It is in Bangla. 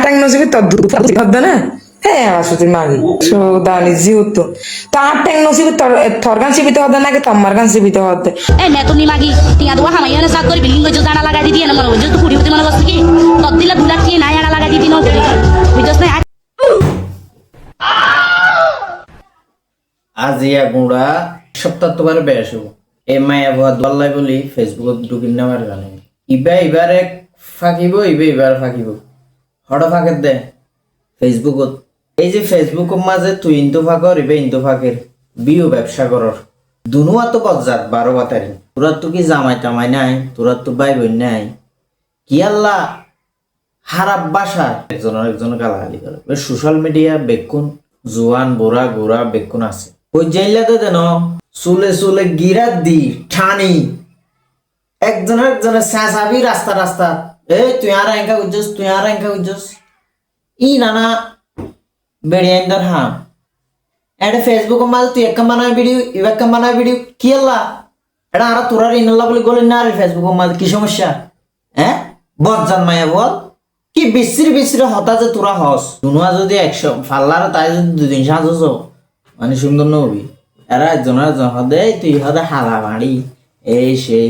টাইম নসিবি তোর হদ্দা না হ্যাঁ আসলে মাগি সোদানি জিউতো তার টাইম নসিবি তোর গান সিবিতে হদ্দা নাকি তোমার গান সিবিতে হদ্দে নে তুমি মাগি টিয়া দোয়া হামাইয়া না সাত করে বিলিং গজো দানা লাগাই দিদি না মনে গজো তো কুড়ি হতে মনে গছ কি তদ দিলা দুলা কি না আড়া লাগাই দিদি না বুঝছস না আজিয়া গুঁড়া সপ্তাহ তোমার বেশ হবো এ মায়া ভুয়া দল্লাই বলি ফেসবুকত ঢুকিন নামার জানে এবার এক ফাঁকিব এবার ফাঁকিব হঠাৎ ফাঁকের দে ফেসবুকত এই যে ফেসবুকের মাঝে তুই ইন্তু ফাঁকর ইন্তু ফাঁকের বিও ব্যবসা করর দুনুয়া তো বজ্জাত 12 বাতারি তোরা তো কি জামাই টামাই নাই তোরা তো ভাই বোন নাই কি আল্লাহ হারাপ বাসা একজন গালাগালি করে সোশ্যাল মিডিয়া বেকুন জোয়ান বুড়া গোড়া বেকুন আছে ওই জেলাতে দেন চুলে গিরাত দি ঠানি একজনের চেঁচাবি রাস্তা তুই আর এঙ্কা উজ্জস ই নানা বেড়িয়াইন্দর হাম এটা ফেসবুক মাল তুই এক বানায় ভিডিও ইবাক বানায় ভিডিও কি আল্লাহ এটা আর তোরার ইনাল্লাহ বলে গলেন না রে ফেসবুক মাল কি সমস্যা হ্যাঁ বজ্জান মায়া বল কি বিশ্রী হতা যে তোরা হস দুনুয়া যদি 100 ফাল্লার তাই যদি 2 দিন সাজছ মানে সুন্দর নবী এরা একজনের হদে তুই হদে হালা মারি এই সেই